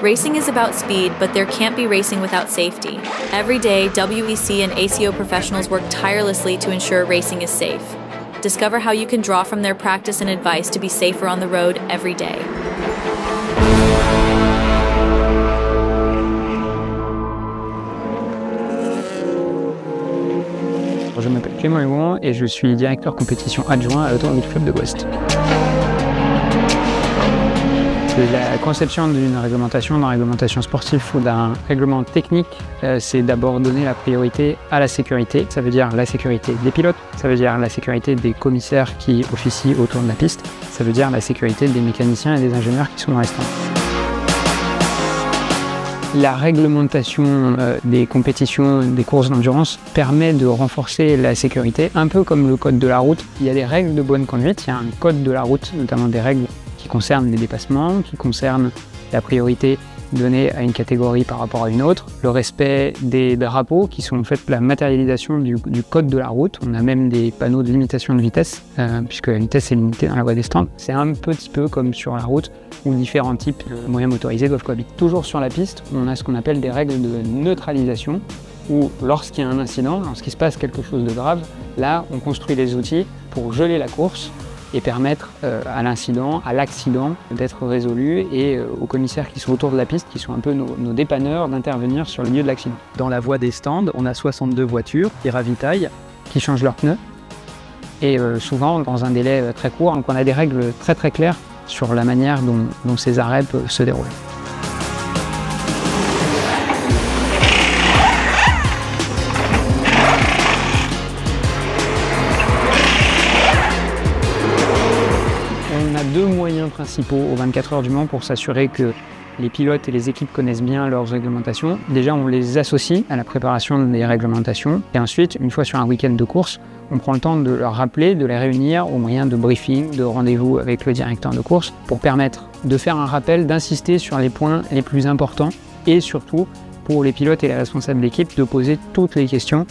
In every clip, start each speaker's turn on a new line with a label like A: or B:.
A: Racing is about speed, but there can't be racing without safety. Every day, WEC and ACO professionals work tirelessly to ensure racing is safe. Discover how you can draw from their practice and advice to be safer on the road every day.
B: Je m'appelle Clément Hugon et je suis directeur compétition adjoint à l'Automobile Club de Brest. La conception d'une réglementation, d'un réglementation sportive ou d'un règlement technique, c'est d'abord donner la priorité à la sécurité. Ça veut dire la sécurité des pilotes, ça veut dire la sécurité des commissaires qui officient autour de la piste, ça veut dire la sécurité des mécaniciens et des ingénieurs qui sont dans les stands. La réglementation des compétitions, des courses d'endurance permet de renforcer la sécurité, un peu comme le code de la route. Il y a des règles de bonne conduite, il y a un code de la route, notamment des règles qui concernent les dépassements, qui concernent la priorité donnée à une catégorie par rapport à une autre, le respect des drapeaux qui sont en fait la matérialisation du code de la route. On a même des panneaux de limitation de vitesse, puisque la vitesse est limitée dans la voie des stands. C'est un petit peu comme sur la route, où différents types de moyens motorisés doivent cohabiter. Toujours sur la piste, on a ce qu'on appelle des règles de neutralisation, où lorsqu'il y a un incident, lorsqu'il se passe quelque chose de grave, là on construit les outils pour geler la course et permettre à l'incident, à l'accident d'être résolu et aux commissaires qui sont autour de la piste, qui sont un peu nos dépanneurs, d'intervenir sur le lieu de l'accident. Dans la voie des stands, on a 62 voitures qui ravitaillent, qui changent leurs pneus et souvent dans un délai très court. Donc on a des règles très claires sur la manière dont ces arrêts peuvent se dérouler. On a deux moyens principaux aux 24 heures du Mans pour s'assurer que les pilotes et les équipes connaissent bien leurs réglementations. Déjà, on les associe à la préparation des réglementations. Et ensuite, une fois sur un week-end de course, on prend le temps de leur rappeler, de les réunir au moyen de briefing, de rendez-vous avec le directeur de course pour permettre de faire un rappel, d'insister sur les points les plus importants et surtout pour les pilotes et les responsables d'équipe de poser toutes les questions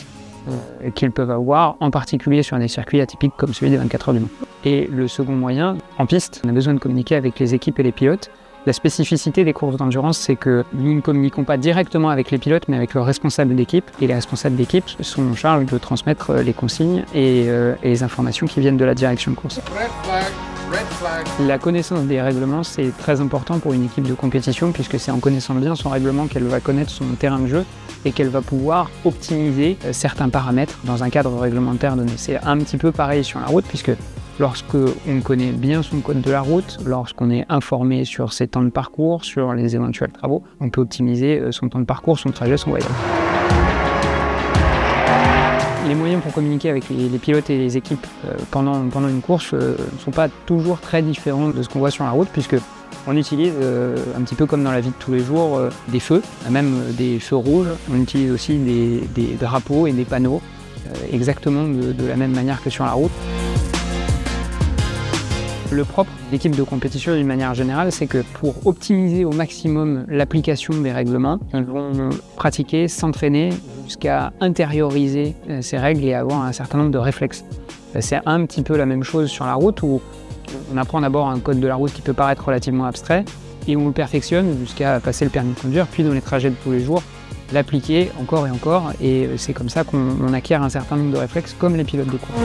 B: qu'ils peuvent avoir, en particulier sur des circuits atypiques comme celui des 24 heures du Mans. Et le second moyen, en piste, on a besoin de communiquer avec les équipes et les pilotes. La spécificité des courses d'endurance, c'est que nous ne communiquons pas directement avec les pilotes, mais avec leurs responsables d'équipe. Et les responsables d'équipe sont en charge de transmettre les consignes et les informations qui viennent de la direction de course. La connaissance des règlements, c'est très important pour une équipe de compétition, puisque c'est en connaissant bien son règlement qu'elle va connaître son terrain de jeu et qu'elle va pouvoir optimiser certains paramètres dans un cadre réglementaire donné. C'est un petit peu pareil sur la route, puisque lorsqu'on connaît bien son code de la route, lorsqu'on est informé sur ses temps de parcours, sur les éventuels travaux, on peut optimiser son temps de parcours, son trajet, son voyage. Les moyens pour communiquer avec les pilotes et les équipes pendant une course ne sont pas toujours très différents de ce qu'on voit sur la route, puisque on utilise, un petit peu comme dans la vie de tous les jours, des feux, même des feux rouges. On utilise aussi des drapeaux et des panneaux, exactement de la même manière que sur la route. Le propre d'équipe de compétition d'une manière générale, c'est que pour optimiser au maximum l'application des règlements, ils vont pratiquer, s'entraîner jusqu'à intérioriser ces règles et avoir un certain nombre de réflexes. C'est un petit peu la même chose sur la route où on apprend d'abord un code de la route qui peut paraître relativement abstrait et on le perfectionne jusqu'à passer le permis de conduire, puis dans les trajets de tous les jours, l'appliquer encore et encore, et c'est comme ça qu'on acquiert un certain nombre de réflexes comme les pilotes de course.